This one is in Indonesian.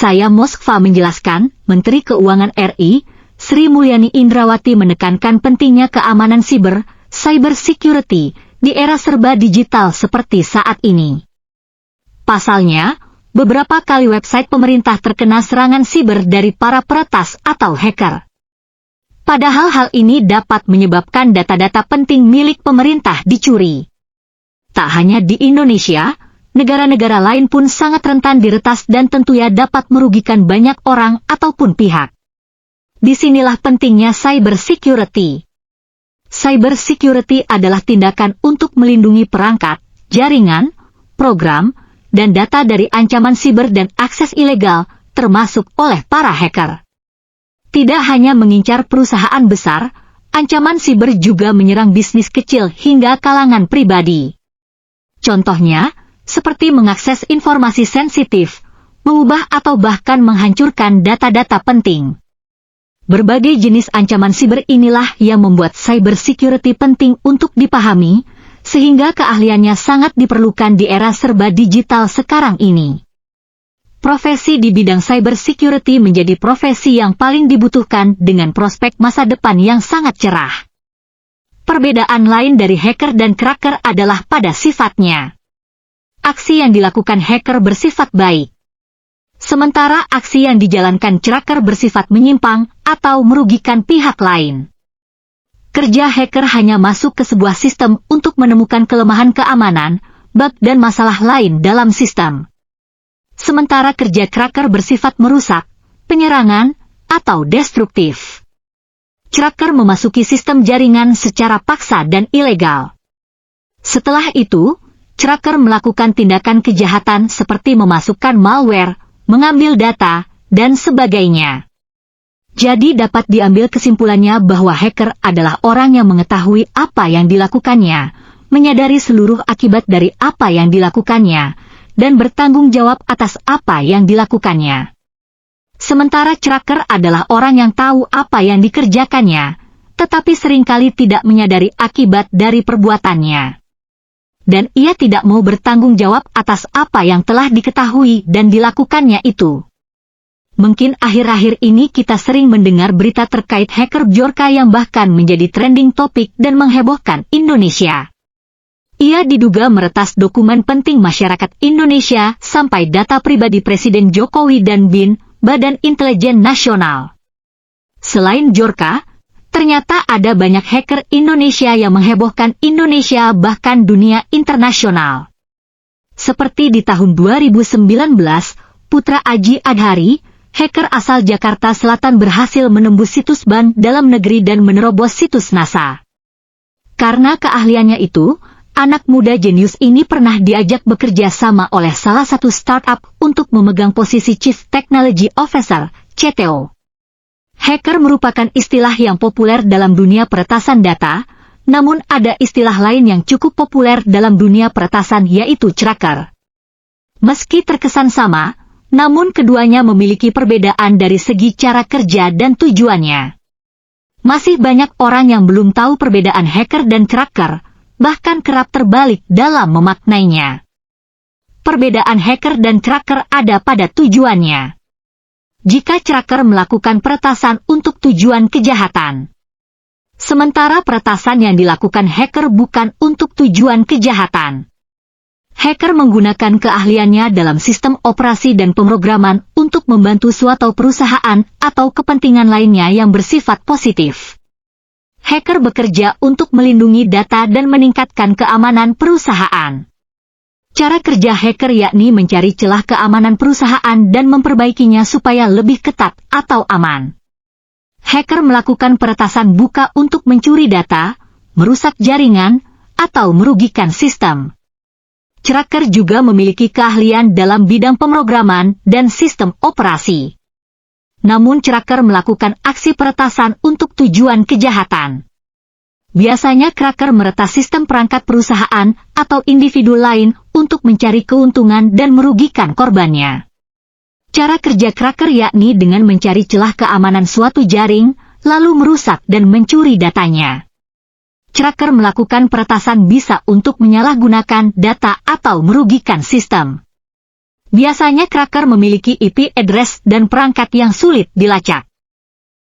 Saya Moskva menjelaskan, Menteri Keuangan RI, Sri Mulyani Indrawati menekankan pentingnya keamanan siber, cyber security, di era serba digital seperti saat ini. Pasalnya, beberapa kali website pemerintah terkena serangan siber dari para peretas atau hacker. Padahal hal ini dapat menyebabkan data-data penting milik pemerintah dicuri. Tak hanya di Indonesia, negara-negara lain pun sangat rentan diretas dan tentunya dapat merugikan banyak orang ataupun pihak. Disinilah pentingnya cyber security. Cyber security adalah tindakan untuk melindungi perangkat, jaringan, program, dan data dari ancaman siber dan akses ilegal, termasuk oleh para hacker. Tidak hanya mengincar perusahaan besar, ancaman siber juga menyerang bisnis kecil hingga kalangan pribadi. Contohnya, seperti mengakses informasi sensitif, mengubah atau bahkan menghancurkan data-data penting. Berbagai jenis ancaman siber inilah yang membuat cyber security penting untuk dipahami, sehingga keahliannya sangat diperlukan di era serba digital sekarang ini. Profesi di bidang cyber security menjadi profesi yang paling dibutuhkan dengan prospek masa depan yang sangat cerah. Perbedaan lain dari hacker dan cracker adalah pada sifatnya. Aksi yang dilakukan hacker bersifat baik. Sementara aksi yang dijalankan cracker bersifat menyimpang atau merugikan pihak lain. Kerja hacker hanya masuk ke sebuah sistem untuk menemukan kelemahan keamanan, bug dan masalah lain dalam sistem. Sementara kerja cracker bersifat merusak, penyerangan, atau destruktif. Cracker memasuki sistem jaringan secara paksa dan ilegal. Setelah itu, cracker melakukan tindakan kejahatan seperti memasukkan malware, mengambil data, dan sebagainya. Jadi dapat diambil kesimpulannya bahwa hacker adalah orang yang mengetahui apa yang dilakukannya, menyadari seluruh akibat dari apa yang dilakukannya, dan bertanggung jawab atas apa yang dilakukannya. Sementara cracker adalah orang yang tahu apa yang dikerjakannya, tetapi seringkali tidak menyadari akibat dari perbuatannya. Dan ia tidak mau bertanggung jawab atas apa yang telah diketahui dan dilakukannya itu. Mungkin akhir-akhir ini kita sering mendengar berita terkait hacker Bjorka yang bahkan menjadi trending topik dan menghebohkan Indonesia. Ia diduga meretas dokumen penting masyarakat Indonesia sampai data pribadi Presiden Jokowi dan BIN, Badan Intelijen Nasional. Selain Bjorka, ternyata ada banyak hacker Indonesia yang menghebohkan Indonesia bahkan dunia internasional. Seperti di tahun 2019, Putra Aji Adhari, hacker asal Jakarta Selatan berhasil menembus situs BAN dalam negeri dan menerobos situs NASA. Karena keahliannya itu, anak muda jenius ini pernah diajak bekerja sama oleh salah satu startup untuk memegang posisi Chief Technology Officer, CTO. Hacker merupakan istilah yang populer dalam dunia peretasan data, namun ada istilah lain yang cukup populer dalam dunia peretasan yaitu cracker. Meski terkesan sama, namun keduanya memiliki perbedaan dari segi cara kerja dan tujuannya. Masih banyak orang yang belum tahu perbedaan hacker dan cracker, bahkan kerap terbalik dalam memaknainya. Perbedaan hacker dan cracker ada pada tujuannya. Jika cracker melakukan peretasan untuk tujuan kejahatan, sementara peretasan yang dilakukan hacker bukan untuk tujuan kejahatan. Hacker menggunakan keahliannya dalam sistem operasi dan pemrograman untuk membantu suatu perusahaan atau kepentingan lainnya yang bersifat positif. Hacker bekerja untuk melindungi data dan meningkatkan keamanan perusahaan. Cara kerja hacker yakni mencari celah keamanan perusahaan dan memperbaikinya supaya lebih ketat atau aman. Hacker melakukan peretasan buka untuk mencuri data, merusak jaringan, atau merugikan sistem. Cracker juga memiliki keahlian dalam bidang pemrograman dan sistem operasi. Namun cracker melakukan aksi peretasan untuk tujuan kejahatan. Biasanya cracker meretas sistem perangkat perusahaan atau individu lain untuk mencari keuntungan dan merugikan korbannya. Cara kerja cracker yakni dengan mencari celah keamanan suatu jaring, lalu merusak dan mencuri datanya. Cracker melakukan peretasan bisa untuk menyalahgunakan data atau merugikan sistem. Biasanya cracker memiliki IP address dan perangkat yang sulit dilacak.